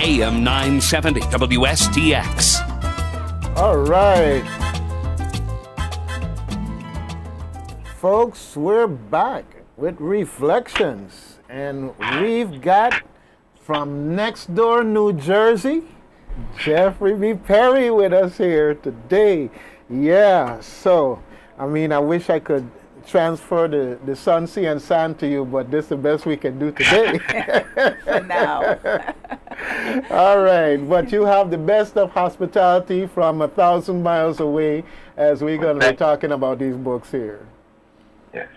AM 970 WSTX. All right. Folks, we're back with Reflections, and we've got from next door, New Jersey, Jeffrey B. Perry with us here today. Yeah, so, I mean, I wish I could transfer the sun, sea, and sand to you, but this is the best we can do today. For now. All right, but you have the best of hospitality from 1,000 miles away as we're going to be talking about these books here. Yes.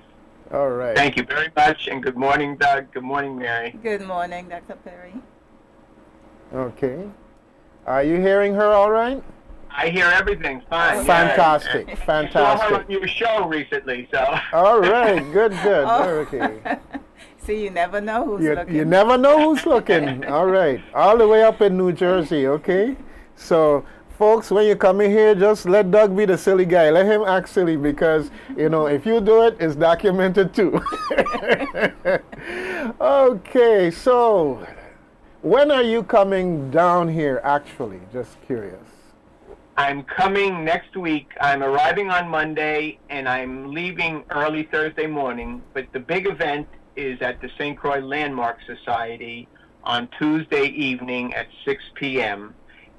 All right. Thank you very much, and good morning, Doug. Good morning, Mary. Good morning, Dr. Perry. Okay. Are you hearing her all right? I hear everything fine. Fantastic, Yeah. I saw fantastic. her on your show recently, so. All right, good. Oh. Okay. See, you never know who's looking. You never know who's looking. All right, all the way up in New Jersey, okay? So, folks, when you come in here, just let Doug be the silly guy. Let him act silly because, you know, if you do it, it's documented too. Okay, so when are you coming down here, actually? Just curious. I'm coming next week. I'm arriving on Monday, and I'm leaving early Thursday morning. But the big event is at the St. Croix Landmark Society on Tuesday evening at 6 p.m.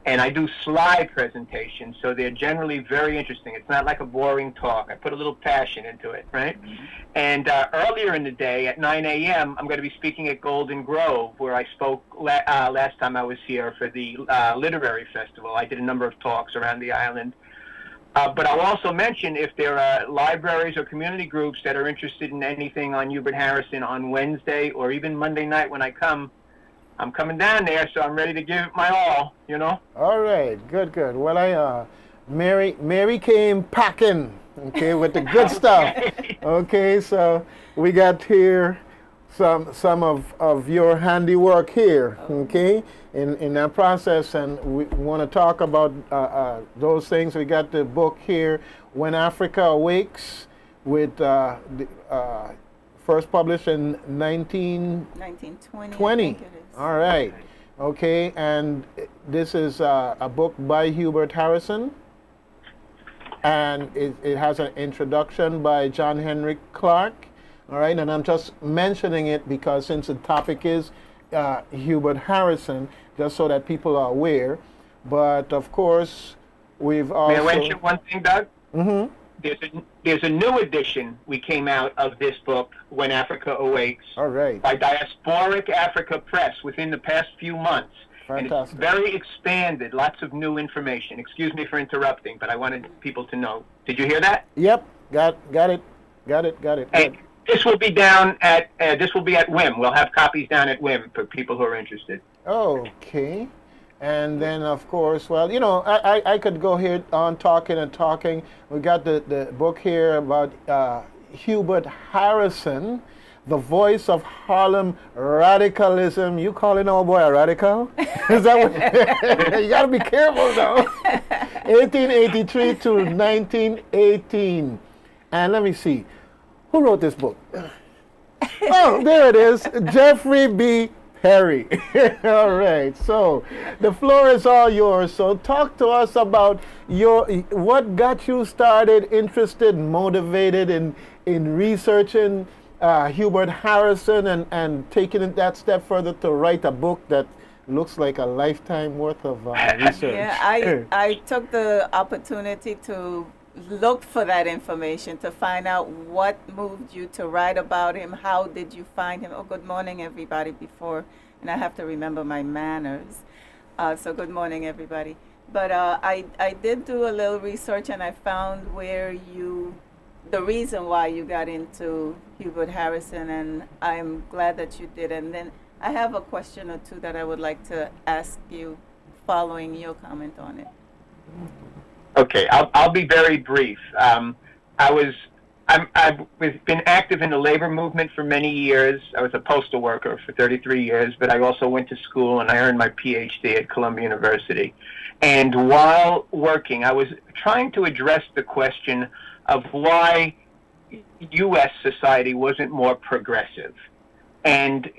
And I do slide presentations, so they're generally very interesting. It's not like a boring talk. I put a little passion into it, right? Mm-hmm. And earlier in the day at 9 a.m., I'm going to be speaking at Golden Grove, where I spoke last time I was here for the Literary Festival. I did a number of talks around the island. But I'll also mention if there are libraries or community groups that are interested in anything on Hubert Harrison on Wednesday or even Monday night when I come, I'm coming down there, so I'm ready to give it my all, you know? All right, good. Well, Mary came packing, okay, with the good stuff. Okay, so we got here some of your handiwork here, okay, in that process, and we want to talk about those things. We got the book here, When Africa Awakes, with first published in 1920. 1920. I think it is. All right. Okay, and this is a book by Hubert Harrison, and it has an introduction by John Henry Clark. All right, and I'm just mentioning it because since the topic is Hubert Harrison, just so that people are aware. But of course, we've also... May I mention one thing, Doug? Mm-hmm. There's a new edition we came out of this book, When Africa Awakes, All right. by Diasporic Africa Press within the past few months. Fantastic. And it's very expanded, lots of new information. Excuse me for interrupting, but I wanted people to know. Did you hear that? Yep, got it. And this will be down at Whim. We'll have copies down at Whim for people who are interested. Okay. And then, of course, well, you know, I could go here on talking. We got the book here about Hubert Harrison, the voice of Harlem radicalism. You calling old boy a radical? Is that what? You got to be careful, though. 1883 to 1918. And let me see. Who wrote this book? Oh, there it is. Jeffrey B. Perry. All right, so the floor is all yours. So talk to us about what got you started, interested, motivated in researching Hubert Harrison and taking it that step further to write a book that looks like a lifetime worth of research. Yeah, I took the opportunity to look for that information to find out what moved you to write about him. How did you find him? Oh, good morning, everybody, and I have to remember my manners. So good morning, everybody. But I did do a little research, and I found the reason why you got into Hubert Harrison, and I'm glad that you did. And then I have a question or two that I would like to ask you following your comment on it. Okay, I'll be very brief. I've been active in the labor movement for many years. I was a postal worker for 33 years, but I also went to school and I earned my Ph.D. at Columbia University. And while working, I was trying to address the question of why U.S. society wasn't more progressive. And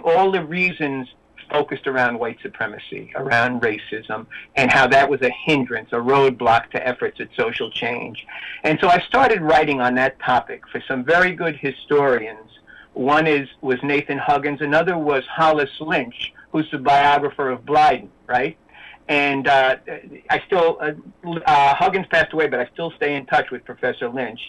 all the reasons focused around white supremacy, around racism, and how that was a hindrance, a roadblock to efforts at social change. And so I started writing on that topic for some very good historians. One was Nathan Huggins. Another was Hollis Lynch, who's the biographer of Blyden, right? And I still, Huggins passed away, but I still stay in touch with Professor Lynch.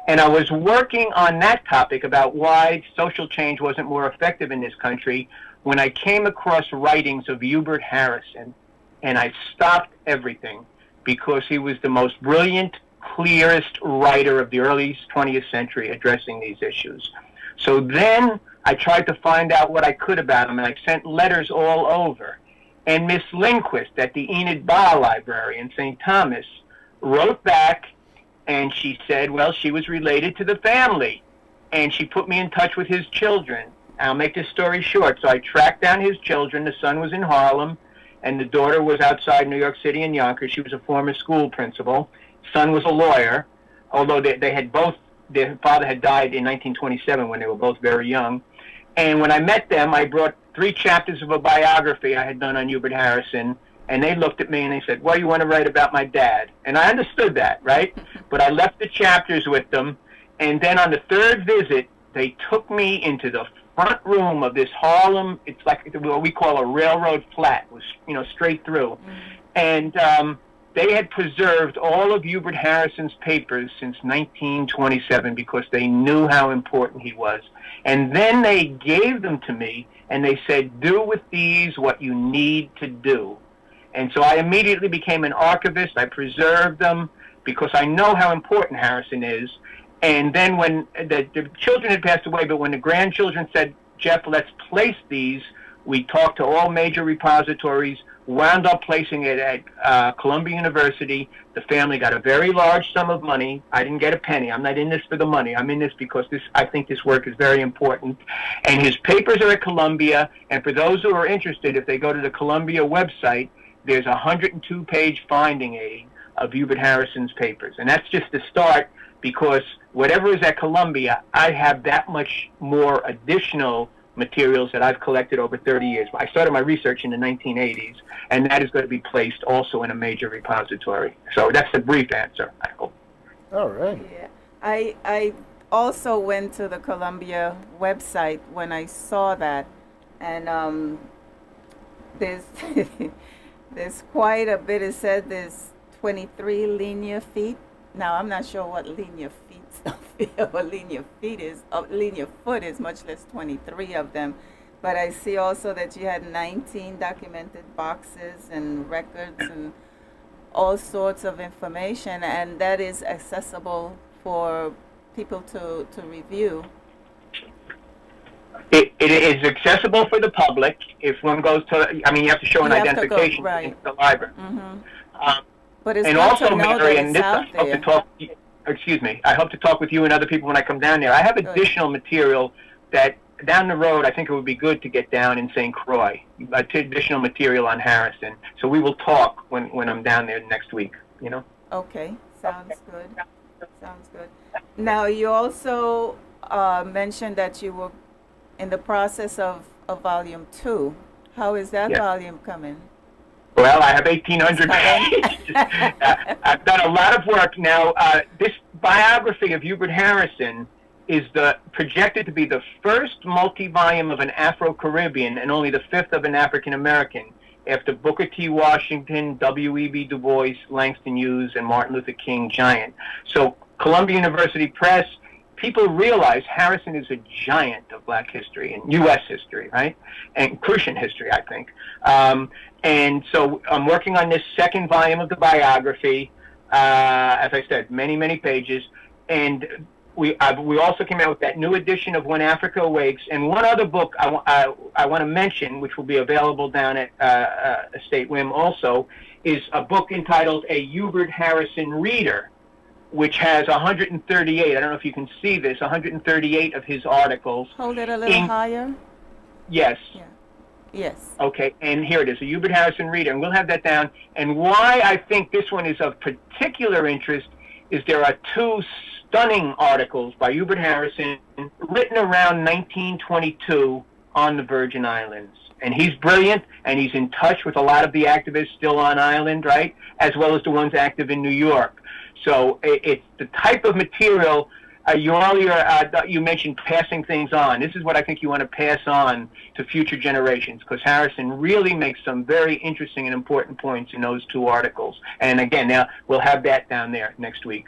And I was working on that topic about why social change wasn't more effective in this country when I came across writings of Hubert Harrison, and I stopped everything because he was the most brilliant, clearest writer of the early 20th century addressing these issues. So then I tried to find out what I could about him, and I sent letters all over. And Miss Lindquist at the Enid Barr Library in St. Thomas wrote back, and she said, well, she was related to the family, and she put me in touch with his children. I'll make this story short. So I tracked down his children. The son was in Harlem, and the daughter was outside New York City in Yonkers. She was a former school principal. Son was a lawyer, although they had both, their father had died in 1927 when they were both very young. And when I met them, I brought 3 chapters of a biography I had done on Hubert Harrison, and they looked at me and they said, well, you want to write about my dad? And I understood that, right? But I left the chapters with them, and then on the 3rd visit, they took me into the front room of this Harlem, it's like what we call a railroad flat, it was, you know, straight through. And they had preserved all of Hubert Harrison's papers since 1927 because they knew how important he was. And then they gave them to me, and they said, do with these what you need to do. And so I immediately became an archivist. I preserved them because I know how important Harrison is. And then when the children had passed away, but when the grandchildren said, Jeff, let's place these, we talked to all major repositories, wound up placing it at Columbia University. The family got a very large sum of money. I didn't get a penny. I'm not in this for the money. I'm in this because I think this work is very important. And his papers are at Columbia. And for those who are interested, if they go to the Columbia website, there's a 102-page finding aid of Hubert Harrison's papers. And that's just the start, because whatever is at Columbia, I have that much more additional materials that I've collected over 30 years. I started my research in the 1980s, and that is going to be placed also in a major repository. So that's the brief answer, I hope. All right. Yeah. I also went to the Columbia website when I saw that, and there's there's quite a bit. It said there's 23 linear feet. Now, I'm not sure what linear foot is, much less 23 of them. But I see also that you had 19 documented boxes and records and all sorts of information, and that is accessible for people to review. It is accessible for the public if one goes to, I mean, you have to show an identification right. to the library. But it's and good also, to know Mary, that and it's this, out there. I hope to talk with you and other people when I come down there. I have additional material that down the road I think it would be good to get down in St. Croix, additional material on Harrison. So we will talk when I'm down there next week, you know? Okay, sounds good. Sounds good. Now, you also mentioned that you were in the process of volume 2. How is that volume coming? Well, I have 1,800 pages. I've done a lot of work. Now, this biography of Hubert Harrison is projected to be the first multi-volume of an Afro-Caribbean and only the 5th of an African-American, after Booker T. Washington, W.E.B. Du Bois, Langston Hughes, and Martin Luther King Giant. So Columbia University Press, people realize Harrison is a giant of black history and U.S. history, right? And Crucian history, I think. And so I'm working on this 2nd volume of the biography. As I said, many, many pages. And we also came out with that new edition of When Africa Awakes. And one other book I want to mention, which will be available down at Estate Whim also, is a book entitled A Hubert Harrison Reader, which has 138, I don't know if you can see this, 138 of his articles. Hold it a little higher. Yes. Yeah. Yes. Okay, and here it is, a Hubert Harrison Reader, and we'll have that down. And why I think this one is of particular interest is there are 2 stunning articles by Hubert Harrison written around 1922 on the Virgin Islands. And he's brilliant, and he's in touch with a lot of the activists still on island, right, as well as the ones active in New York. So it's the type of material. You earlier you mentioned passing things on. This is what I think you want to pass on to future generations, because Harrison really makes some very interesting and important points in those 2 articles. And again, now we'll have that down there next week.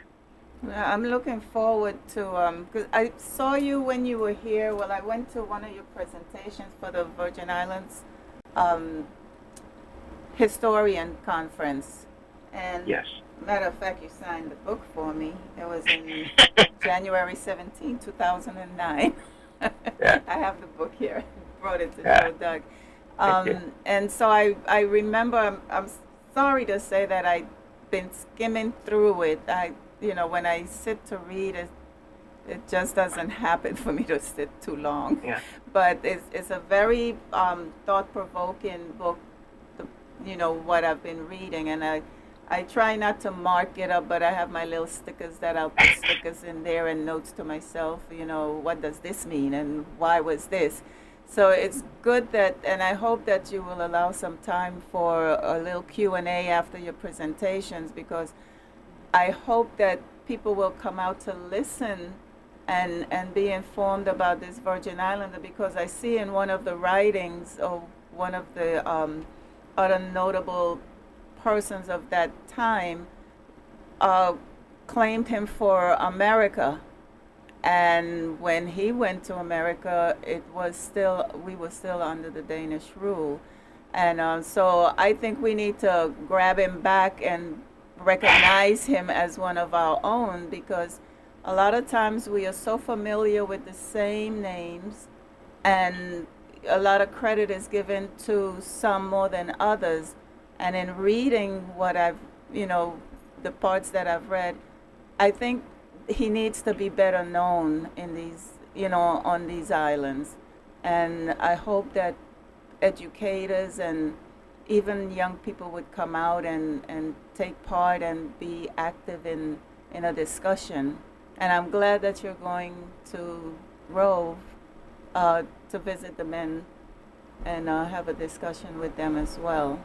I'm looking forward to, because I saw you when you were here. Well, I went to one of your presentations for the Virgin Islands Historian Conference. And yes. Matter of fact, you signed the book for me. It was in January 17, 2009. Yeah. I have the book here. Brought it to Yeah. Joe Doug. And so I remember, I'm sorry to say that I've been skimming through it. When I sit to read it, it just doesn't happen for me to sit too long. Yeah. But it's a very thought-provoking book, what I've been reading. And I try not to mark it up, but I have my little stickers that I'll put stickers in there and notes to myself, what does this mean and why was this? So it's good that, and I hope that you will allow some time for a little Q&A after your presentations, because I hope that people will come out to listen and be informed about this Virgin Islander, because I see in one of the writings of one of the other notable persons of that time claimed him for America. And when he went to America, we were still under the Danish rule. And so I think we need to grab him back and recognize him as one of our own, because a lot of times we are so familiar with the same names, and a lot of credit is given to some more than others. And in reading what the parts that I've read, I think he needs to be better known in these, on these islands. And I hope that educators and even young people would come out and take part and be active in a discussion. And I'm glad that you're going to Rove to visit the men and have a discussion with them as well.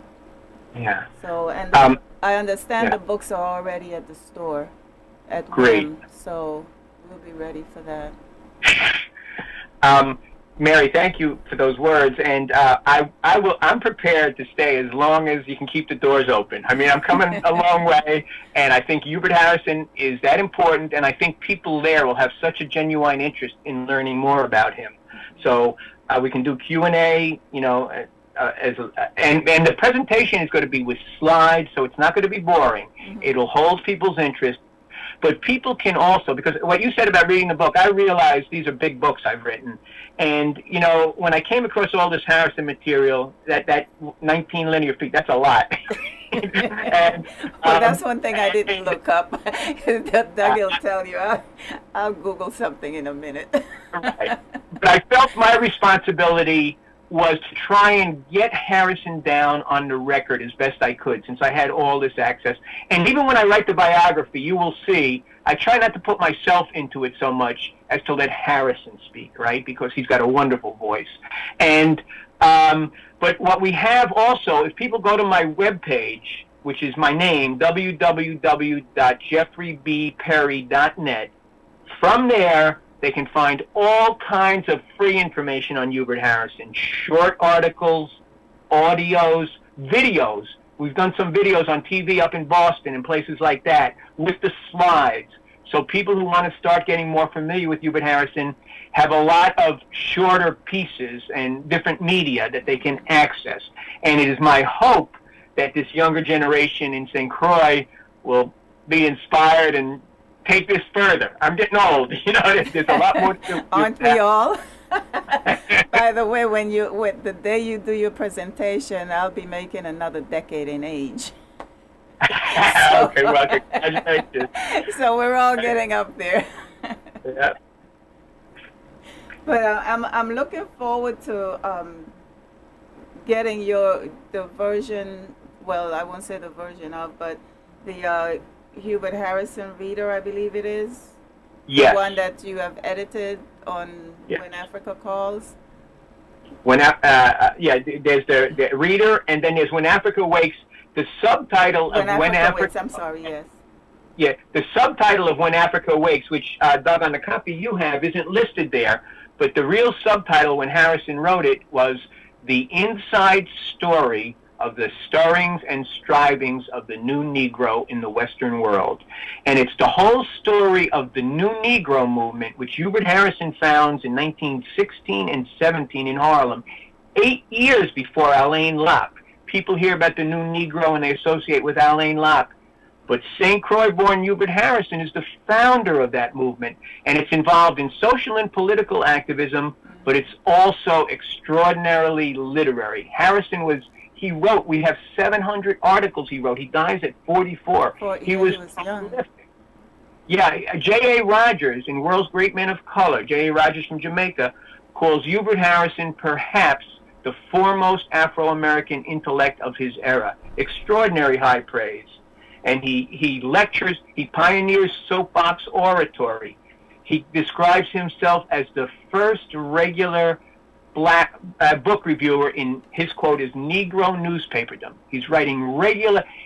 Yeah. So, and I understand the books are already at the store at Whim, so we'll be ready for that. Mary, thank you for those words, and I'm prepared to stay as long as you can keep the doors open. I mean, I'm coming a long way, and I think Hubert Harrison is that important, and I think people there will have such a genuine interest in learning more about him. So we can do Q&A, and the presentation is going to be with slides, so it's not going to be boring. Mm-hmm. It'll hold people's interest. But people can also, because what you said about reading the book, I realized these are big books I've written. And, when I came across all this Harrison material, that 19 linear feet, that's a lot. And, well, that's one thing I didn't look up. Doug will tell you. I'll Google something in a minute. Right. But I felt my responsibility was to try and get Harrison down on the record as best I could, since I had all this access. And even when I write the biography, you will see, I try not to put myself into it so much as to let Harrison speak, right? Because he's got a wonderful voice. And but what we have also, if people go to my webpage, which is my name, www.jeffreybperry.net, from there, they can find all kinds of free information on Hubert Harrison. Short articles, audios, videos. We've done some videos on TV up in Boston and places like that with the slides. So people who want to start getting more familiar with Hubert Harrison have a lot of shorter pieces and different media that they can access. And it is my hope that this younger generation in St. Croix will be inspired and take this further. I'm getting old, there's a lot more to Aren't we all? By the way, the day you do your presentation, I'll be making another decade in age. Okay, well, congratulations. So we're all getting up there. Yeah. But I'm looking forward to getting the version. Well, I won't say the version of, but the Hubert Harrison reader, I believe it is. Yes. The one that you have edited on Yes. When Africa Calls. There's the reader, and then there's When Africa Wakes. The subtitle of When Africa Wakes. I'm sorry. Yes. Yeah, the subtitle of When Africa Wakes, which Doug, on the copy you have, isn't listed there, but the real subtitle when Harrison wrote it was The Inside Story of the Stirrings and Strivings of the New Negro in the Western World. And it's the whole story of the New Negro movement, which Hubert Harrison founds in 1916 and 17 in Harlem, 8 years before Alain Locke. People hear about the New Negro and they associate with Alain Locke. But St. Croix-born Hubert Harrison is the founder of that movement, and it's involved in social and political activism, but it's also extraordinarily literary. He wrote, we have 700 articles he wrote. He dies at 44. He was young. Yeah, J.A. Rogers, in World's Great Men of Color, J.A. Rogers from Jamaica, calls Hubert Harrison perhaps the foremost Afro-American intellect of his era. Extraordinary high praise. And he lectures, he pioneers soapbox oratory. He describes himself as the first regular black book reviewer in, his quote is, Negro newspaperdom. He's writing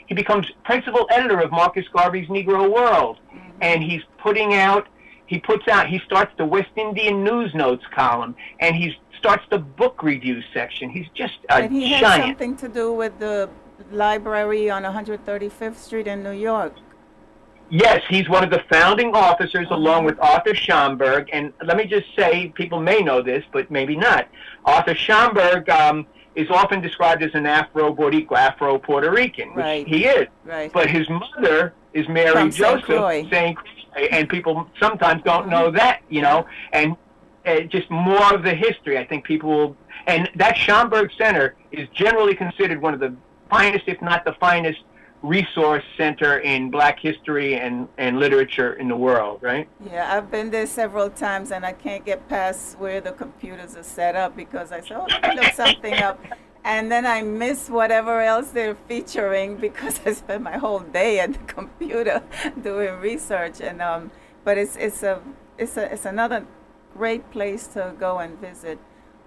he becomes principal editor of Marcus Garvey's Negro World. And he starts the West Indian News Notes column, and he starts the book review section. He's just a giant. And he had something to do with the library on 135th Street in New York. Yes, he's one of the founding officers along with Arthur Schomburg. And let me just say, people may know this, but maybe not. Arthur Schomburg is often described as an Afro-Boricua, Afro-Puerto Rican, which he is. Right. But his mother is Mary Joseph St. Croix, and people sometimes don't know that, you know. And just more of the history, I think people will. And that Schomburg Center is generally considered one of the finest, if not the finest, resource center in black history and literature in the world, right? Yeah, I've been there several times, and I can't get past where the computers are set up because I say, oh, let me look something up. And then I miss whatever else they're featuring because I spend my whole day at the computer doing research. And but it's another great place to go and visit.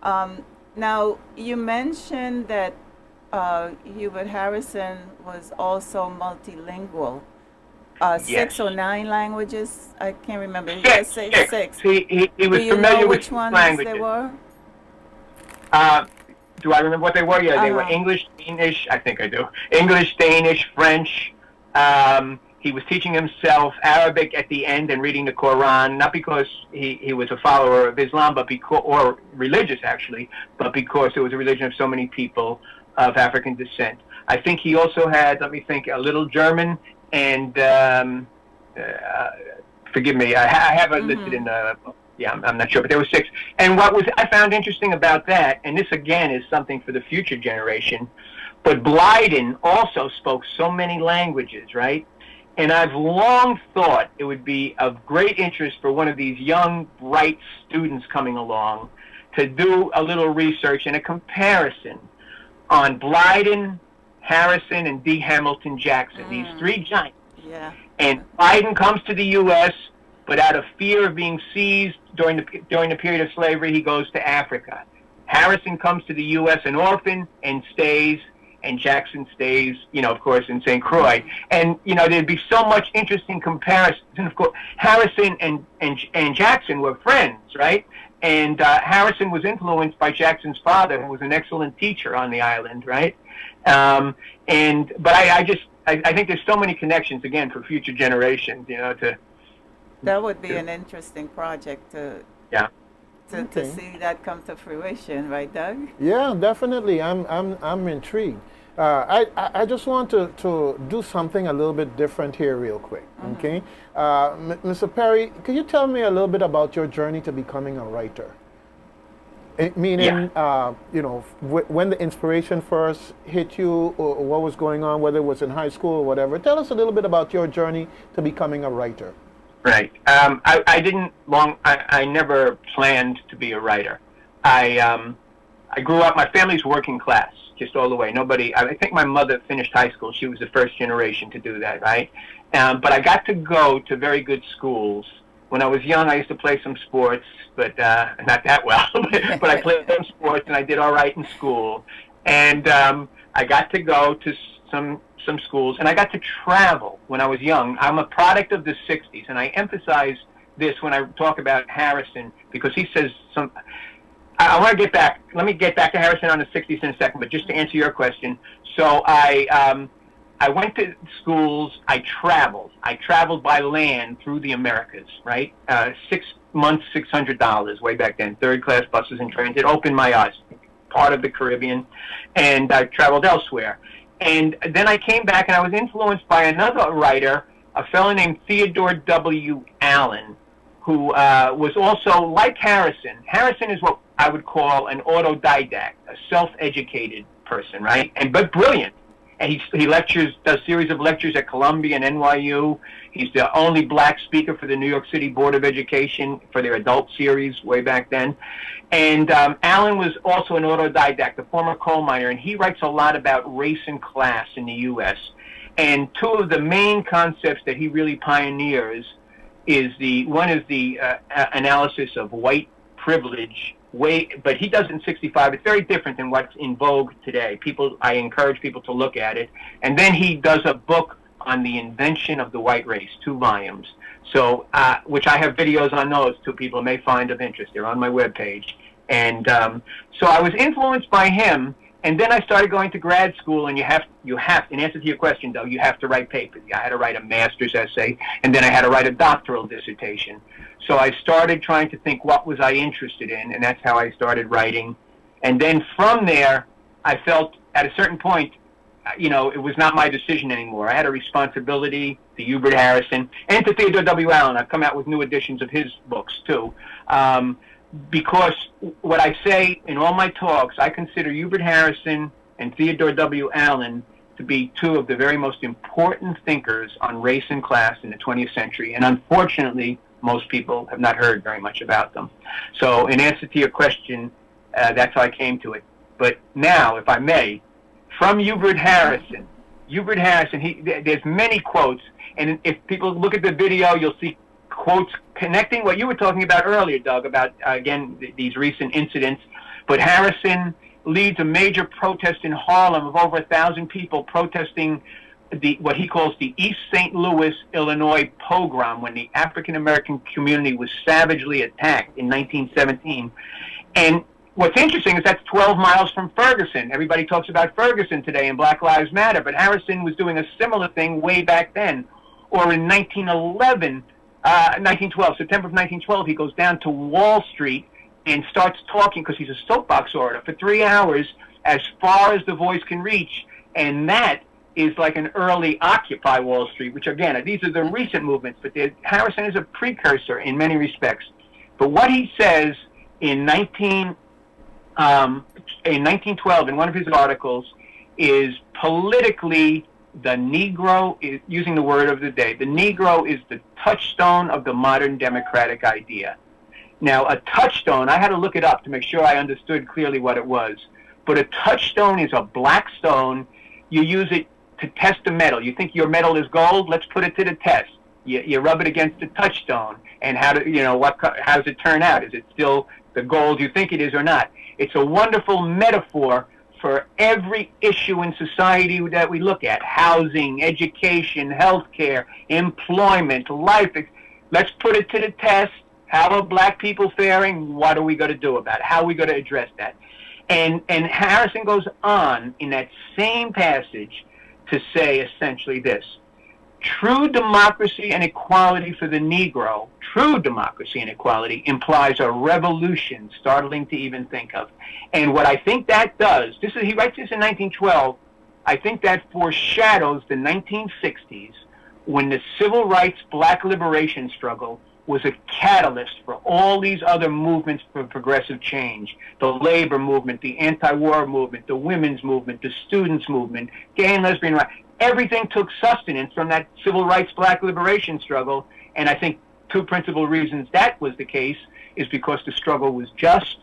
Now, you mentioned that Hubert Harrison was also multilingual. 6 or 9 languages? I can't remember. Six. He was familiar with which ones languages. They were? Do I remember what they were? Yeah, they were English, Danish. I think I do. English, Danish, French. He was teaching himself Arabic at the end and reading the Quran, not because he was a follower of Islam, or religious actually, but because it was a religion of so many people of African descent. I think he also had, let me think, a little German, and forgive me, I have it listed in the, I'm not sure, but there were 6. And what I found interesting about that, and this again is something for the future generation, but Blyden also spoke so many languages, right? And I've long thought it would be of great interest for one of these young, bright students coming along to do a little research and a comparison on Blyden, Harrison, and D. Hamilton Jackson, these 3 giants. Yeah. And Blyden comes to the U.S., but out of fear of being seized during the period of slavery, he goes to Africa. Harrison comes to the U.S. an orphan and stays, and Jackson stays, of course, in St. Croix. And, there'd be so much interesting comparison. Of course, Harrison and Jackson were friends, right? And Harrison was influenced by Jackson's father, who was an excellent teacher on the island, right? But I think there's so many connections, again, for future generations, That would be an interesting project to see that come to fruition, right, Doug? Yeah, definitely. I'm intrigued. I just want to do something a little bit different here real quick, okay? Mr. Perry, could you tell me a little bit about your journey to becoming a writer? Meaning, when the inspiration first hit you, or what was going on, whether it was in high school or whatever. Tell us a little bit about your journey to becoming a writer. Right. I never planned to be a writer. I grew up, my family's working class, just all the way. I think my mother finished high school. She was the first generation to do that, right? But I got to go to very good schools when I was young, I used to play some sports, but not that well. But I played some sports, and I did all right in school. And I got to go to some schools, and I got to travel when I was young. I'm a product of the 60s, and I emphasize this when I talk about Harrison, because he says some... I want to get back. Let me get back to Harrison on the 60s in a second, but just to answer your question. So I went to schools. I traveled. I traveled by land through the Americas, right? 6 months, $600 way back then. Third-class buses and trains. It opened my eyes. Part of the Caribbean, and I traveled elsewhere. And then I came back, and I was influenced by another writer, a fellow named Theodore W. Allen, who was also like Harrison. Harrison is what I would call an autodidact, a self-educated person, right? But brilliant. And he lectures, does series of lectures at Columbia and NYU. He's the only black speaker for the New York City Board of Education for their adult series way back then. And Allen was also an autodidact, a former coal miner, and he writes a lot about race and class in the U.S. And two of the main concepts that he really pioneers is one is the analysis of white privilege. But he does it in 65. It's very different than what's in vogue today. I encourage people to look at it. And then he does a book on the invention of the white race, 2 volumes. So, which I have videos on those, two people may find of interest. They're on my webpage. And so I was influenced by him. And then I started going to grad school, and you have, in answer to your question, Doug, you have to write papers. I had to write a master's essay, and then I had to write a doctoral dissertation. So I started trying to think, what was I interested in, and that's how I started writing. And then from there, I felt at a certain point, it was not my decision anymore. I had a responsibility to Hubert Harrison and to Theodore W. Allen. I've come out with new editions of his books, too. Because what I say in all my talks, I consider Hubert Harrison and Theodore W. Allen to be two of the very most important thinkers on race and class in the 20th century. And unfortunately, most people have not heard very much about them. So in answer to your question, that's how I came to it. But now, if I may, from Hubert Harrison, there's many quotes. And if people look at the video, you'll see quotes connecting what you were talking about earlier, Doug, about, again, these recent incidents. But Harrison leads a major protest in Harlem of over 1,000 people protesting what he calls the East St. Louis, Illinois pogrom, when the African-American community was savagely attacked in 1917. And what's interesting is that's 12 miles from Ferguson. Everybody talks about Ferguson today and Black Lives Matter, but Harrison was doing a similar thing way back then. Or in 1912, September of 1912, he goes down to Wall Street and starts talking, because he's a soapbox orator, for 3 hours as far as the voice can reach. And that is like an early Occupy Wall Street, which, again, these are the recent movements, but Harrison is a precursor in many respects. But what he says in 1912, in one of his articles, is politically the Negro is, using the word of the day, the Negro is the touchstone of the modern democratic idea. Now, a touchstone, I had to look it up to make sure I understood clearly what it was, but a touchstone is a black stone. You use it to test a metal. You think your metal is gold? Let's put it to the test. You rub it against the touchstone, and how does it turn out? Is it still the gold you think it is or not? It's a wonderful metaphor for every issue in society that we look at: housing, education, healthcare, employment, life. Let's put it to the test. How are black people faring? What are we going to do about it? How are we going to address that? And Harrison goes on in that same passage to say essentially this: true democracy and equality for the Negro, true democracy and equality, implies a revolution startling to even think of. And what I think that does, he writes this in 1912, I think that foreshadows the 1960s, when the civil rights black liberation struggle was a catalyst for all these other movements for progressive change. The labor movement, the anti-war movement, the women's movement, the students' movement, gay and lesbian rights. Everything took sustenance from that civil rights black liberation struggle. And I think two principal reasons that was the case is because the struggle was just,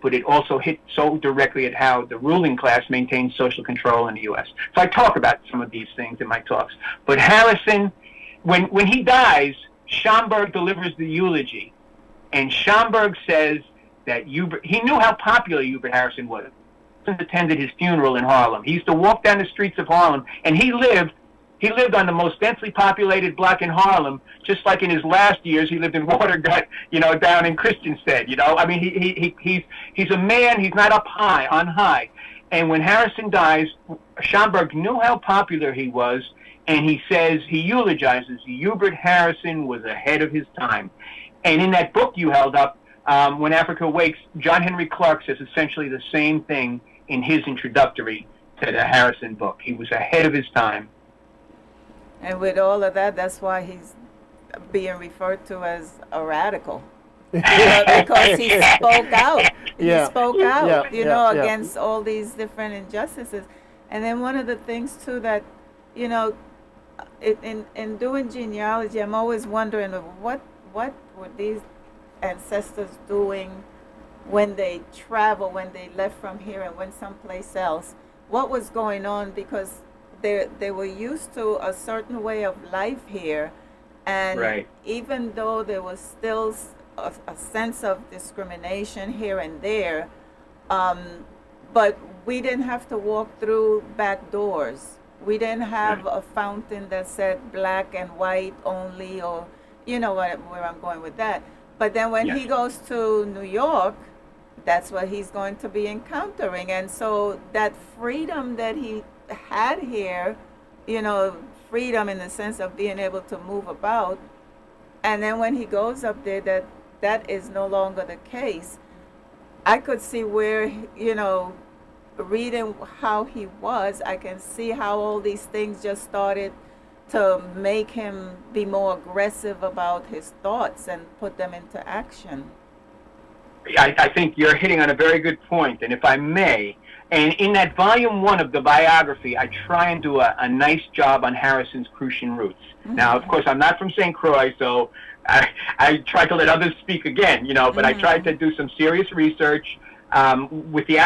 but it also hit so directly at how the ruling class maintained social control in the U.S. So I talk about some of these things in my talks. But Harrison, when he dies, Schomburg delivers the eulogy, and Schomburg says that he knew how popular Hubert Harrison was. He attended his funeral in Harlem. He used to walk down the streets of Harlem, and he lived on the most densely populated block in Harlem, just like in his last years he lived in Watergut, down in Christiansted, I mean, he's a man, he's not up high, on high. And when Harrison dies, Schomburg knew how popular he was, and he eulogizes, Hubert Harrison was ahead of his time. And in that book you held up, When Africa Wakes, John Henry Clark says essentially the same thing in his introductory to the Harrison book. He was ahead of his time. And with all of that, that's why he's being referred to as a radical. Because he spoke out. Yeah. He spoke out, yeah. against all these different injustices. And then one of the things, too, that, in doing genealogy, I'm always wondering what were these ancestors doing when they traveled, when they left from here and went someplace else? What was going on? Because they were used to a certain way of life here, and right. Even though there was still a sense of discrimination here and there, but we didn't have to walk through back doors. We didn't have a fountain that said black and white only, or where I'm going with that. But then when he goes to New York, that's what he's going to be encountering. And so that freedom that he had here, freedom in the sense of being able to move about, and then when he goes up there, that is no longer the case. I could see where, reading how he was, I can see how all these things just started to make him be more aggressive about his thoughts and put them into action. I think you're hitting on a very good point, and if I may, and in that volume 1 of the biography, I try and do a nice job on Harrison's Crucian roots. Mm-hmm. Now, of course, I'm not from St. Croix, so I try to let others speak again, but I tried to do some serious research. With the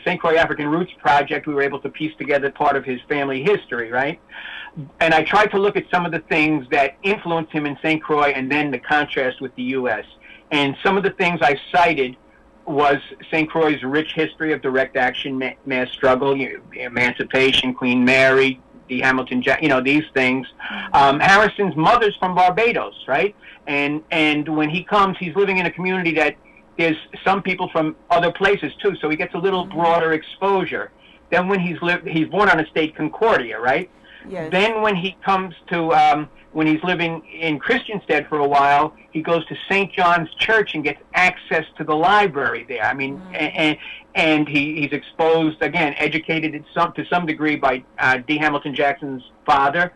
St. Croix African Roots Project, we were able to piece together part of his family history, right? And I tried to look at some of the things that influenced him in St. Croix and then the contrast with the U.S. And some of the things I cited was St. Croix's rich history of direct action mass struggle, emancipation, Queen Mary, D. Hamilton, these things. Harrison's mother's from Barbados, right? And when he comes, he's living in a community that there's some people from other places too, so he gets a little broader exposure. Then when he's born on estate Concordia, right? Yes. Then when he comes to when he's living in Christiansted for a while, he goes to St. John's Church and gets access to the library there. I mean, and he's exposed, again, educated to some degree by D. Hamilton Jackson's father.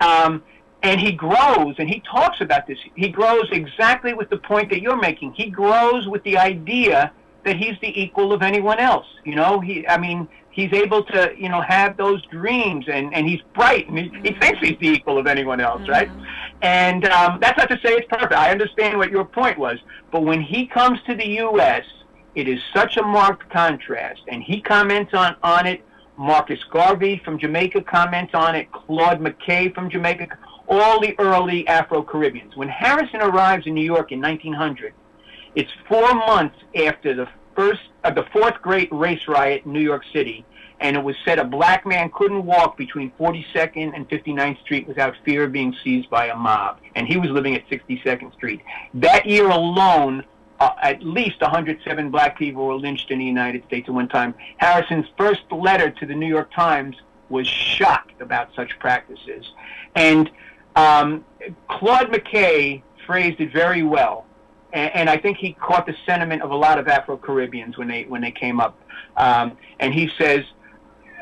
And he grows, and he talks about this. He grows exactly with the point that you're making. He grows with the idea that he's the equal of anyone else. He's able to, have those dreams, and he's bright, and he thinks he's the equal of anyone else, right? And that's not to say it's perfect. I understand what your point was. But when he comes to the U.S., it is such a marked contrast, and he comments on it. Marcus Garvey from Jamaica comments on it. Claude McKay from Jamaica. All the early Afro-Caribbeans. When Harrison arrives in New York in 1900, it's 4 months after the fourth great race riot in New York City, and it was said a black man couldn't walk between 42nd and 59th Street without fear of being seized by a mob, and he was living at 62nd Street. That year alone, at least 107 black people were lynched in the United States at one time. Harrison's first letter to the New York Times was shocked about such practices. And Claude McKay phrased it very well, and I think he caught the sentiment of a lot of Afro-Caribbeans when they came up. And he says,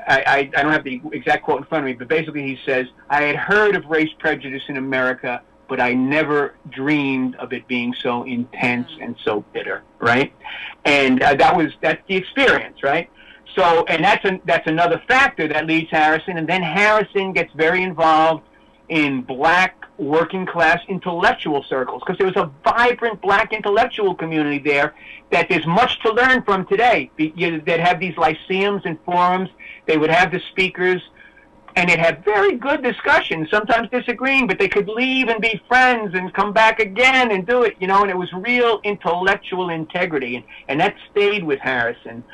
I don't have the exact quote in front of me, but basically he says, I had heard of race prejudice in America, but I never dreamed of it being so intense and so bitter, right? And that's the experience, right? So, and that's another factor that leads Harrison, and then Harrison gets very involved in black working class intellectual circles, because there was a vibrant black intellectual community there that there's much to learn from today. They'd have these lyceums and forums. They would have the speakers and they'd have very good discussions, sometimes disagreeing, but they could leave and be friends and come back again and do it, you know, and it was real intellectual integrity, and that stayed with Harrison.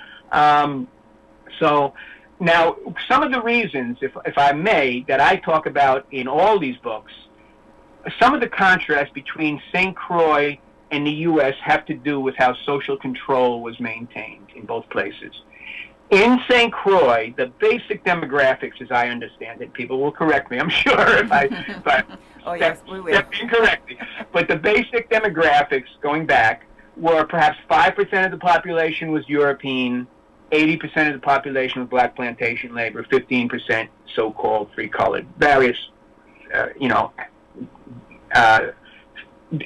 So now, some of the reasons, if I may, that I talk about in all these books, some of the contrast between St. Croix and the U.S. have to do with how social control was maintained in both places. In St. Croix, the basic demographics, as I understand it, people will correct me, I'm sure, if I oh, yes, we will. step incorrectly. But the basic demographics, going back, were perhaps 5% of the population was European, 80% of the population was black plantation labor, 15% so-called free-colored, various,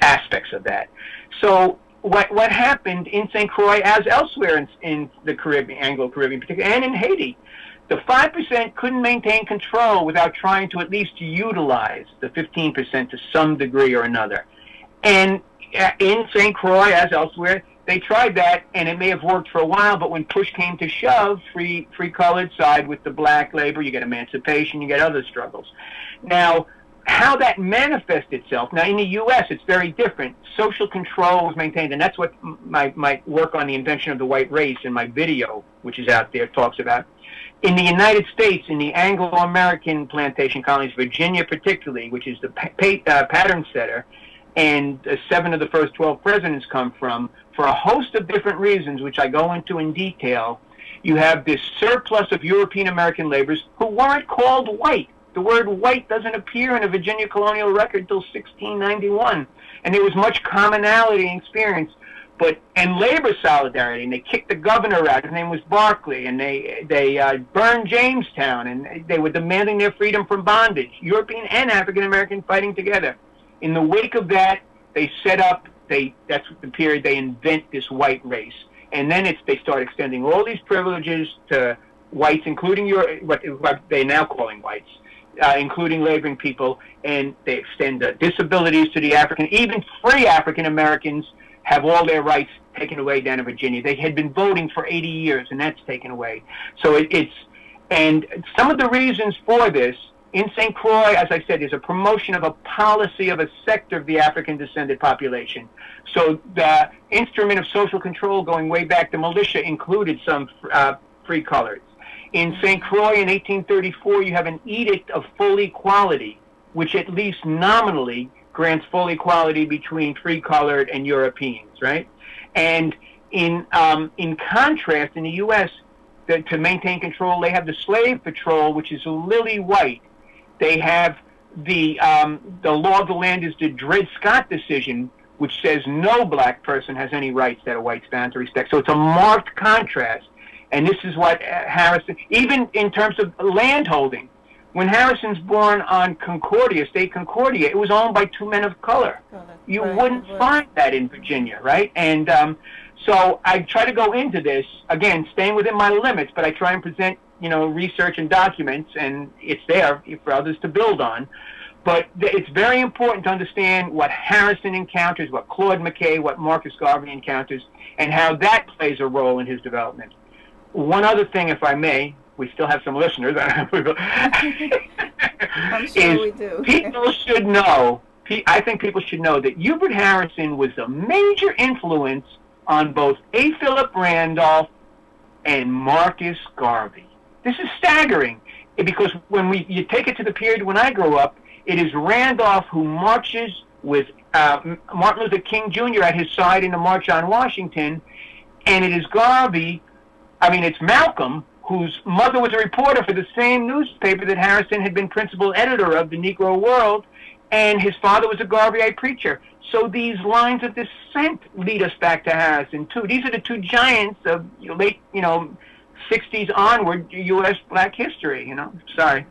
aspects of that. So what happened in St. Croix, as elsewhere in the Caribbean, Anglo-Caribbean particularly, and in Haiti, the 5% couldn't maintain control without trying to at least utilize the 15% to some degree or another. And in St. Croix, as elsewhere, they tried that, and it may have worked for a while, but when push came to shove, free-colored side with the black labor, you get emancipation, you get other struggles. Now, how that manifests itself, now in the U.S. it's very different. Social control was maintained, and that's what my work on the invention of the white race in my video, which is out there, talks about. In the United States, in the Anglo-American plantation colonies, Virginia particularly, which is the pattern setter, and 7 of the first 12 presidents come from, for a host of different reasons, which I go into in detail, you have this surplus of European-American laborers who weren't called white. The word white doesn't appear in a Virginia colonial record until 1691. And there was much commonality and experience, and labor solidarity. And they kicked the governor out. His name was Barclay. And they burned Jamestown. And they were demanding their freedom from bondage. European and African American fighting together. In the wake of that, they set up, that's the period they invent this white race. And then they start extending all these privileges to whites, including what they're now calling whites. Including laboring people, and they extend disabilities to the even free African Americans have all their rights taken away down in Virginia. They had been voting for 80 years, and that's taken away. So and some of the reasons for this, in St. Croix, as I said, is a promotion of a policy of a sector of the African-descended population. So the instrument of social control going way back, the militia included some free-coloreds. In St. Croix in 1834, you have an Edict of Full Equality, which at least nominally grants full equality between free-colored and Europeans, right? And in contrast, in the U.S., to maintain control, they have the slave patrol, which is lily white. They have the law of the land is the Dred Scott decision, which says no black person has any rights that a white's bound to respect. So it's a marked contrast. And this is what Harrison, even in terms of land holding, when Harrison's born on Concordia, State Concordia, it was owned by 2 men of color. You wouldn't find that in Virginia, right? And so I try to go into this, again, staying within my limits, but I try and present, research and documents, and it's there for others to build on. But it's very important to understand what Harrison encounters, what Claude McKay, what Marcus Garvey encounters, and how that plays a role in his development. One other thing, if I may, we still have some listeners. I'm sure we do. People should know, I think people should know that Hubert Harrison was a major influence on both A. Philip Randolph and Marcus Garvey. This is staggering, because when you take it to the period when I grew up, it is Randolph who marches with Martin Luther King Jr. at his side in the March on Washington, and it is it's Malcolm, whose mother was a reporter for the same newspaper that Harrison had been principal editor of, the Negro World, and his father was a Garveyite preacher. So these lines of descent lead us back to Harrison, too. These are the two giants of late, 60s onward U.S. black history, Sorry.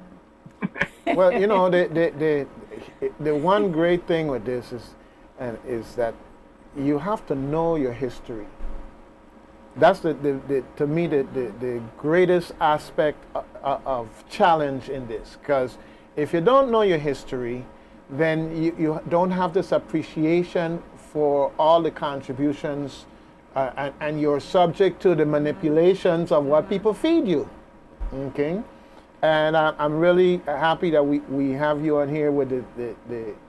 Well, the one great thing with this is that you have to know your history. That's to me the greatest aspect of challenge in this, because if you don't know your history, then you don't have this appreciation for all the contributions, and you're subject to the manipulations of what people feed you. Okay, And I'm really happy that we have you on here with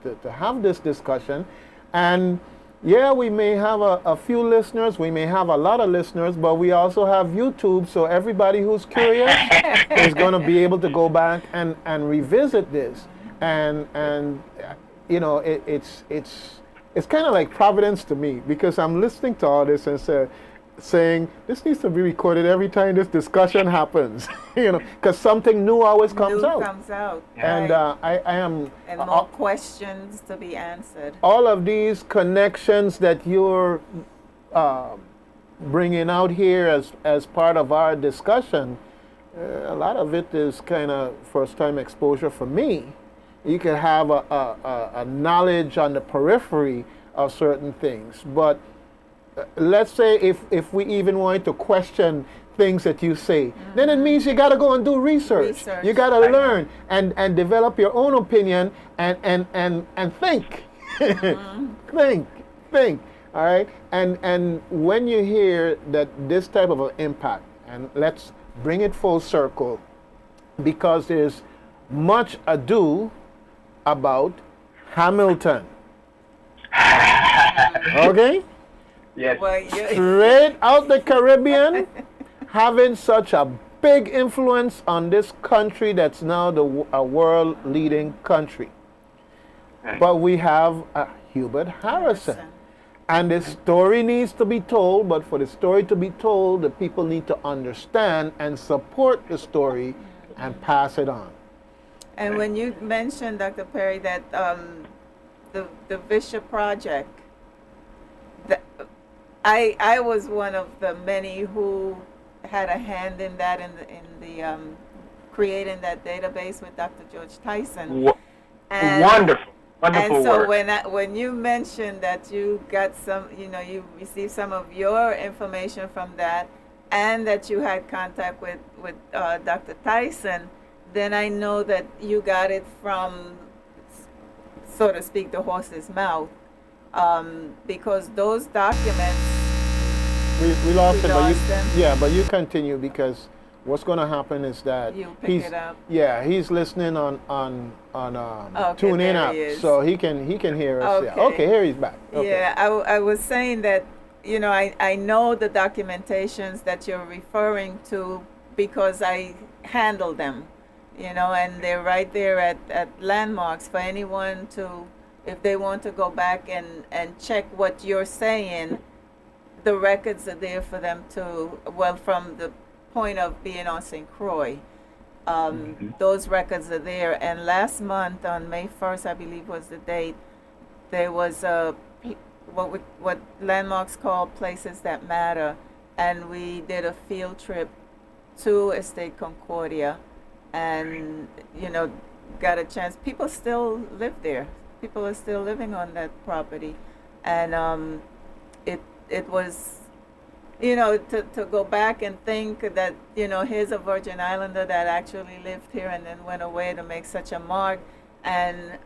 to have this discussion. And yeah, we may have a few listeners, we may have a lot of listeners, but we also have YouTube, so everybody who's curious is going to be able to go back and revisit this. And you know, it's kind of like providence to me, because I'm listening to all this and saying this needs to be recorded every time this discussion happens, you know, because something new always comes out. And I am... And more questions to be answered. All of these connections that you're bringing out here as part of our discussion, a lot of it is kind of first-time exposure for me. You can have a knowledge on the periphery of certain things, but let's say if we even want to question things that you say, then it means you got to go and do research. You got to learn and develop your own opinion and think. think. All right? And when you hear that this type of an impact, and let's bring it full circle, because there's much ado about Hamilton. Okay? Yes. Well, Straight out the Caribbean, having such a big influence on this country that's now a world-leading country. Right. But we have Hubert Harrison. And the story needs to be told, but for the story to be told, the people need to understand and support the story and pass it on. And when you mentioned, Dr. Perry, that the Bishop Project, I was one of the many who had a hand in that, in the creating that database with Dr. George Tyson. Wonderful and so work. when you mentioned that you got some, you know, you received some of your information from that, and that you had contact with Dr. Tyson, then I know that you got it from, so to speak, the horse's mouth. Because those documents, we lost it, them. Yeah, but you continue, because what's going to happen is that You pick it up. Yeah, he's listening on Okay, TuneIn there app, he is. so he can hear us. Okay. Yeah. Okay, here he's back. Okay. Yeah, I was saying that, you know, I know the documentations that you're referring to because I handle them, you know, and they're right there at landmarks for anyone to, if they want to go back and check what you're saying. The records are there for them to, well, from the point of being on St. Croix, those records are there. And last month, on May 1st, I believe was the date, there was what landmarks call places that matter, and we did a field trip to Estate Concordia, and, you know, got a chance. People still live there. People are still living on that property, and it was, you know, to go back and think that, you know, here's a Virgin Islander that actually lived here and then went away to make such a mark, and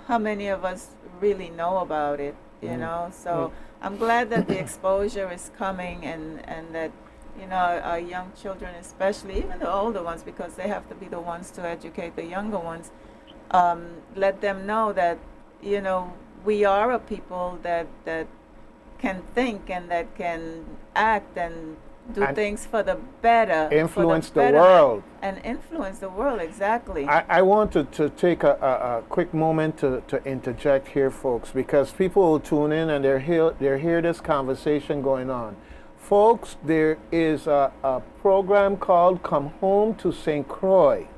how many of us really know about it, you know? So I'm glad that the exposure is coming, and that, you know, our young children, especially, even the older ones, because they have to be the ones to educate the younger ones, let them know that, you know, we are a people that can think and that can act and do things for the better. Influence the world. And influence the world, exactly. I want to take a quick moment to interject here, folks, because people will tune in and they hear this conversation going on. Folks, there is a program called Come Home to St. Croix.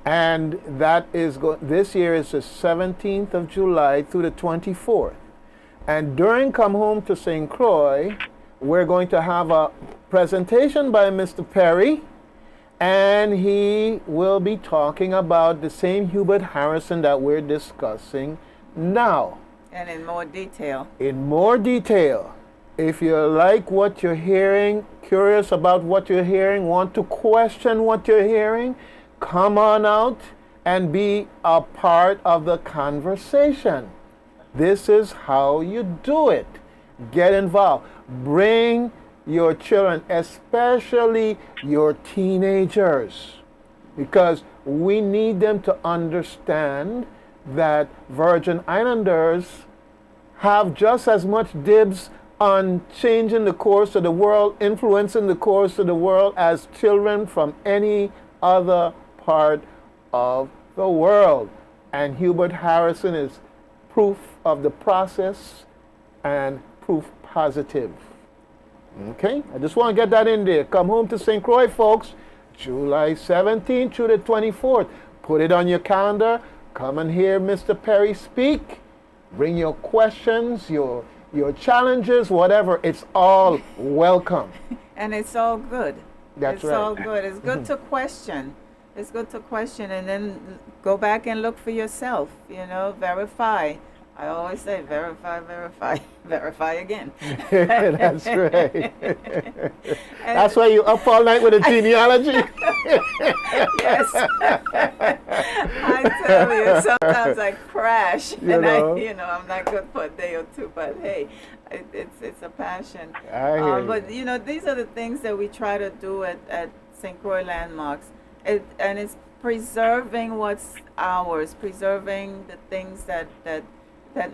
And that is this year is the 17th of July through the 24th. And during Come Home to St. Croix, we're going to have a presentation by Mr. Perry, and he will be talking about the same Hubert Harrison that we're discussing now. And in more detail. In more detail. If you like what you're hearing, curious about what you're hearing, want to question what you're hearing, come on out and be a part of the conversation. This is how you do it. Get involved. Bring your children, especially your teenagers. because we need them to understand that Virgin Islanders have just as much dibs on changing the course of the world, influencing the course of the world as children from any other part of the world. And Hubert Harrison is proof of the process and proof positive. Okay, I just want to get that in there. Come home to St. Croix, folks, July 17th through the 24th. Put it on your calendar. Come and hear Mr. Perry speak. Bring your questions, your challenges, whatever. It's all welcome. And it's all good. That's it's right. all good. It's good to question. It's good to question and then go back and look for yourself, verify. I always say verify, verify again. That's right. That's why you up all night with a genealogy? Yes. I tell you, sometimes I crash and I'm not good for a day or two, but hey, it's a passion. I hear but these are the things that we try to do at St. Croix Landmarks. And it's preserving what's ours, preserving the things that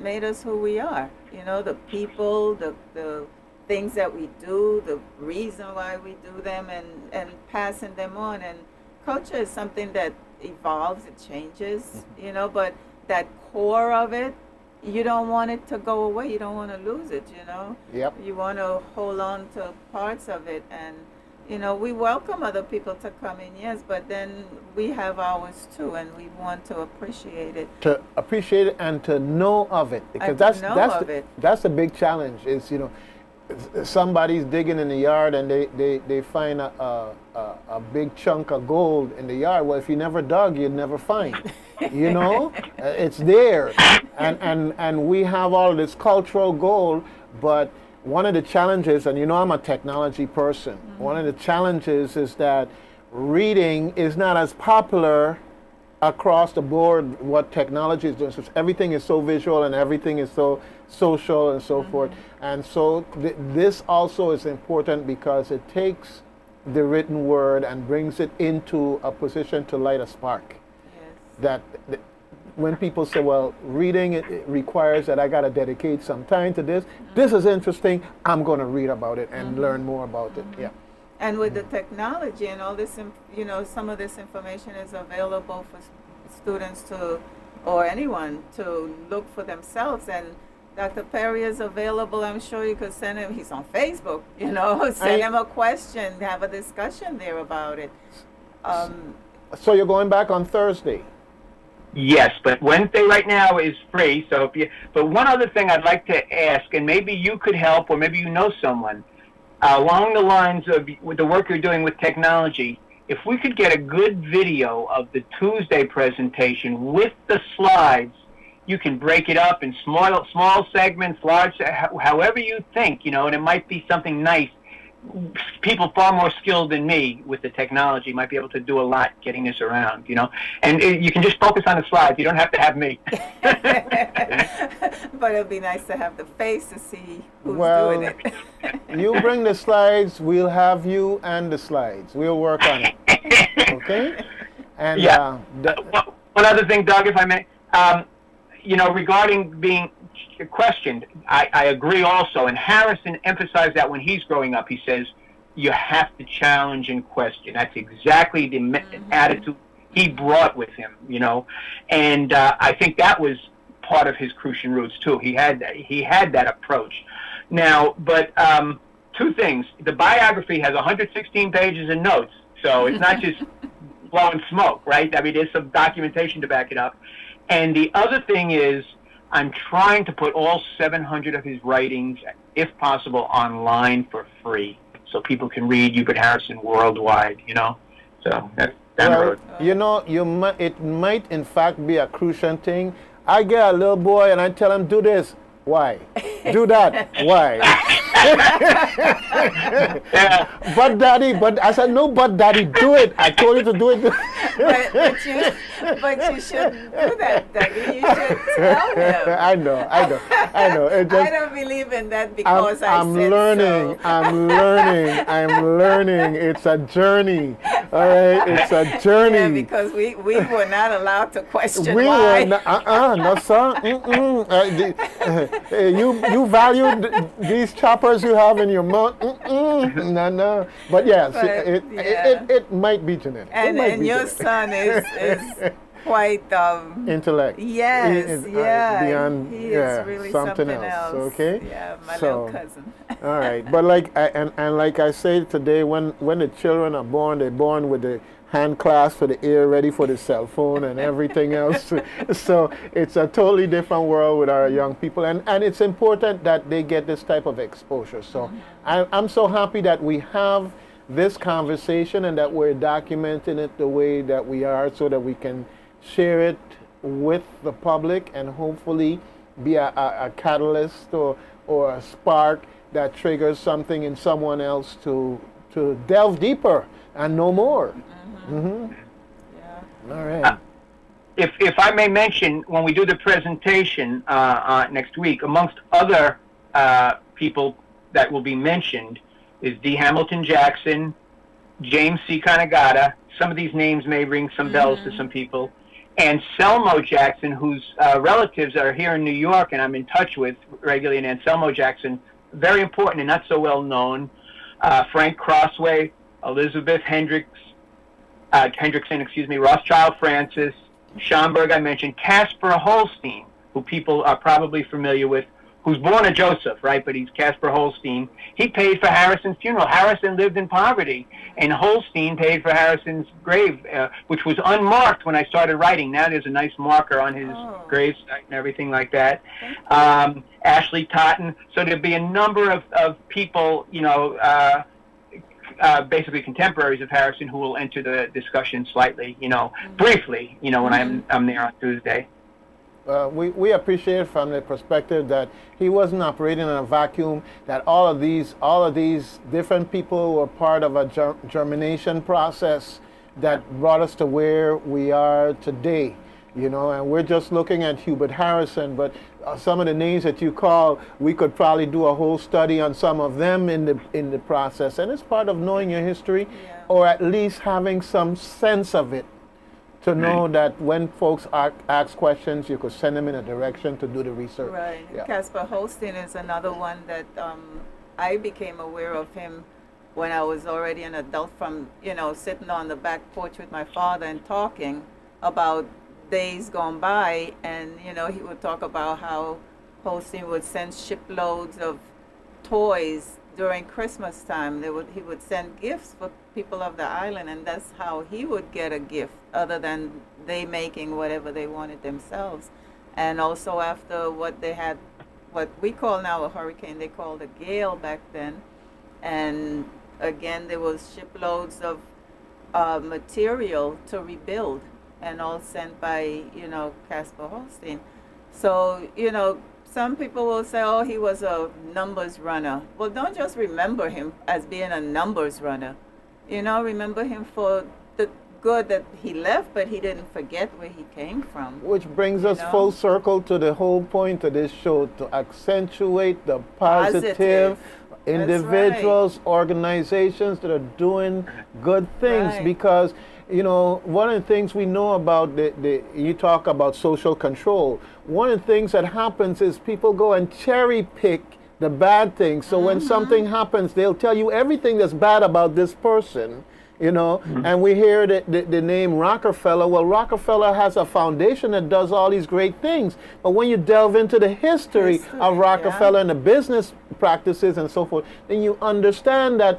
made us who we are. The people, the things that we do, the reason why we do them, and passing them on. And culture is something that evolves, it changes, but that core of it, you don't want it to go away. You don't want to lose it, Yep. You want to hold on to parts of it. And we welcome other people to come in, yes, but then we have ours too, and we want to appreciate it. To appreciate it and to know of it, because that's the big challenge. Is somebody's digging in the yard and they find a big chunk of gold in the yard. Well, if you never dug, you'd never find. It's there, and we have all this cultural gold, but one of the challenges, and I'm a technology person, one of the challenges is that reading is not as popular across the board what technology is doing. So everything is so visual and everything is so social and so forth. And so this also is important because it takes the written word and brings it into a position to light a spark. Yes. When people say, well, reading it requires that I got to dedicate some time to this. This is interesting. I'm going to read about it and learn more about it. Yeah. And with the technology and all this, some of this information is available for students or anyone to look for themselves. And Dr. Perry is available. I'm sure you could send him. He's on Facebook. Send him a question. Have a discussion there about it. So you're going back on Thursday. Yes, but Wednesday right now is free. So but one other thing I'd like to ask, and maybe you could help, or maybe you know someone, along the lines of with the work you're doing with technology, if we could get a good video of the Tuesday presentation with the slides, you can break it up in small segments, large, however you think, and it might be something nice. People far more skilled than me with the technology might be able to do a lot getting this around, and you can just focus on the slides. You don't have to have me. But it'd be nice to have the face to see who's doing it. You bring the slides, we'll have you and the slides. We'll work on it. Okay? And yeah. One other thing, Doug, if I may, regarding being questioned, I agree also, and Harrison emphasized that when he's growing up. He says you have to challenge and question. That's exactly the attitude he brought with him, and I think that was part of his Crucian roots too. He had that approach. Now, but two things: the biography has 116 pages of notes, so it's not just blowing smoke, right? I mean, there's some documentation to back it up. And the other thing is, I'm trying to put all 700 of his writings, if possible, online for free, so people can read Hubert Harrison worldwide. So that's down the road. It might in fact be a Crucian thing. I get a little boy and I tell him, do this. Why? Do that. Why? But daddy, I said, no, but daddy, do it. I told you to do it. But you shouldn't do that, Dougie. You should tell him. I know. It just, I don't believe in that because I'm said learning. so. I'm learning. It's a journey. All right, it's a journey. Yeah, because we were not allowed to question We why. were not, no sir. You valued these choppers you have in your mouth. No. But yes, But, it might be genetic. And your son is quite intellect. Yes, beyond, he is really something else. Okay. Yeah, my So, little cousin. all right, but like I say today, when the children are born, they're born with the hand clasp for the ear, ready for the cell phone and everything else. So it's a totally different world with our young people, and it's important that they get this type of exposure. So I'm so happy that we have this conversation and that we're documenting it the way that we are, so that we can share it with the public and hopefully be a catalyst or a spark that triggers something in someone else to delve deeper and know more. Yeah. All right. If I may mention, when we do the presentation next week, amongst other people that will be mentioned is D. Hamilton Jackson, James C. Kanagata. Some of these names may ring some bells to some people. And Selmo Jackson, whose relatives are here in New York and I'm in touch with regularly. And Anselmo Jackson, very important and not so well known. Frank Crossway, Elizabeth Hendrickson, Rothschild Francis, Schomburg I mentioned, Casper Holstein, who people are probably familiar with, who's born a Joseph, right? But he's Casper Holstein. He paid for Harrison's funeral. Harrison lived in poverty, and Holstein paid for Harrison's grave, which was unmarked when I started writing. Now there's a nice marker on his grave site and everything like that. Ashley Totten. So there'll be a number of people, basically contemporaries of Harrison, who will enter the discussion slightly, briefly, when I'm there on Tuesday. We appreciate it from the perspective that he wasn't operating in a vacuum, that all of these different people were part of a germination process that brought us to where we are today. And we're just looking at Hubert Harrison, but some of the names that you call, we could probably do a whole study on some of them in the process. And it's part of knowing your history, or at least having some sense of it, to know that when folks ask questions, you could send them in a direction to do the research. Right. Yeah. Casper Holstein is another one that I became aware of him when I was already an adult, from sitting on the back porch with my father and talking about days gone by, and he would talk about how Holstein would send shiploads of toys during Christmas time. He would send gifts for people of the island, and that's how he would get a gift, other than they making whatever they wanted themselves. And also after what we call now a hurricane, they called a gale back then, and again there was shiploads of material to rebuild, and all sent by, Casper Holstein. So, some people will say, oh, he was a numbers runner. Well, don't just remember him as being a numbers runner. Remember him for the good that he left, but he didn't forget where he came from. Which brings us full circle to the whole point of this show, to accentuate the positive individuals, organizations that are doing good things, because one of the things we know about you talk about social control. One of the things that happens is people go and cherry pick the bad things. So when something happens, they'll tell you everything that's bad about this person, and we hear the name Rockefeller. Well, Rockefeller has a foundation that does all these great things. But when you delve into the history of Rockefeller and the business practices and so forth, then you understand that,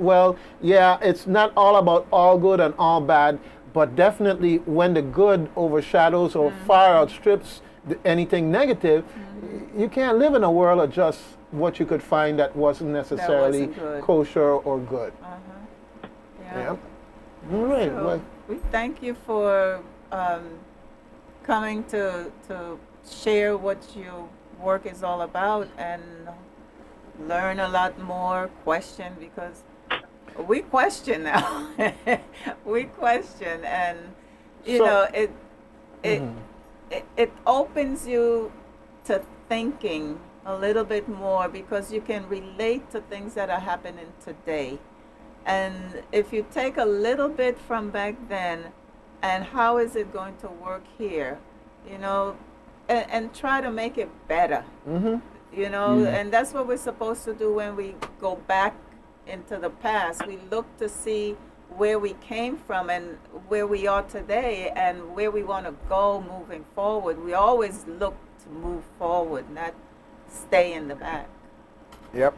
it's not all about all good and all bad, but definitely when the good overshadows or far outstrips anything negative, you can't live in a world of just what you could find that wasn't necessarily kosher or good. Yeah. All right. So we thank you for coming to share what your work is all about, and learn a lot more, question, because we question now. We question, and it opens you to thinking a little bit more, because you can relate to things that are happening today. And if you take a little bit from back then and how is it going to work here, you know, and try to make it better, you know, and that's what we're supposed to do when we go back into the past. We look to see where we came from and where we are today and where we want to go moving forward. We always look to move forward, not stay in the back. Yep.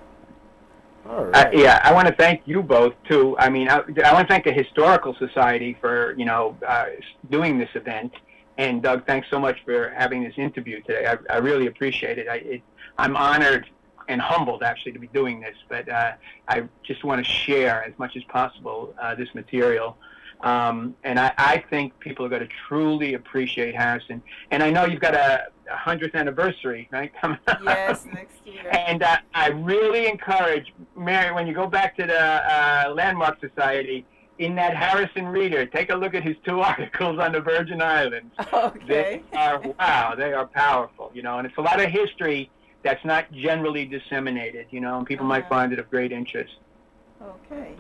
All right. Yeah, I want to thank you both too. I mean, I want to thank the Historical Society for doing this event. And Doug, thanks so much for having this interview today. I really appreciate it. I'm honored and humbled actually to be doing this, but I just want to share as much as possible this material. And I think people are going to truly appreciate Harrison. And I know you've got a 100th anniversary, right, coming up. Yes, next year. And I really encourage, Mary, when you go back to the Landmark Society, in that Harrison Reader, take a look at his 2 articles on the Virgin Islands. Okay. They are powerful, you know, and it's a lot of history that's not generally disseminated, you know, and people might find it of great interest. Okay.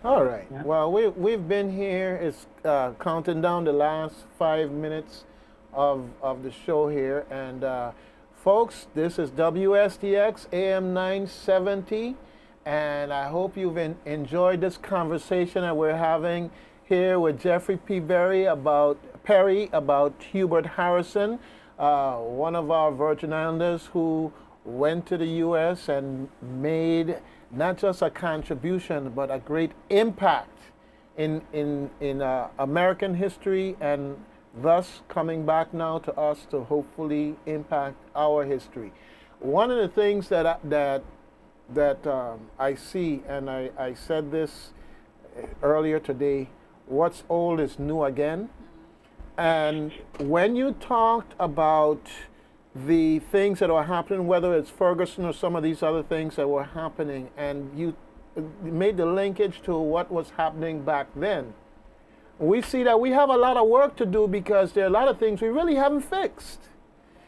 All right. Yeah. Well, we've been here. It's counting down the last 5 minutes of the show here. And folks, this is WSTX AM 970. And I hope you've enjoyed this conversation that we're having here with Jeffrey P. Perry about Hubert Harrison, one of our Virgin Islanders who went to the U.S. and made not just a contribution, but a great impact in American history, and thus coming back now to us to hopefully impact our history. One of the things that I see, and I said this earlier today, what's old is new again. And when you talked about the things that are happening, whether it's Ferguson or some of these other things that were happening, and you made the linkage to what was happening back then, we see that we have a lot of work to do, because there are a lot of things we really haven't fixed.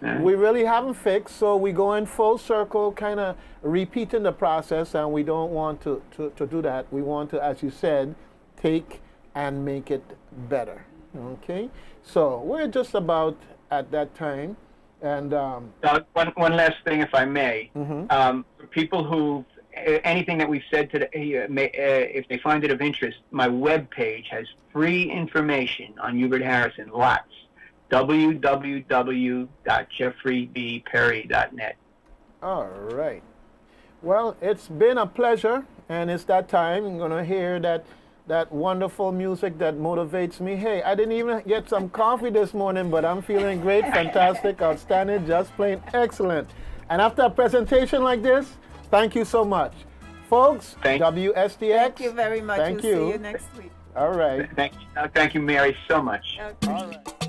We really haven't fixed, so we go in full circle, kind of repeating the process, and we don't want to do that. We want to, as you said, take and make it better. Okay? So we're just about at that time. And one last thing, if I may. For people who, anything that we've said today, if they find it of interest, my webpage has free information on Hubert Harrison, lots. www.jeffreybperry.net. all right. Well, it's been a pleasure, and it's that time. I'm going to hear that wonderful music that motivates me. Hey, I didn't even get some coffee this morning, but I'm feeling great, fantastic, outstanding, just plain excellent. And after a presentation like this, thank you so much. Folks, WSTX. Thank you very much. Thank we'll you. See you next week. All right. Thank you, Mary, so much. Okay. All right.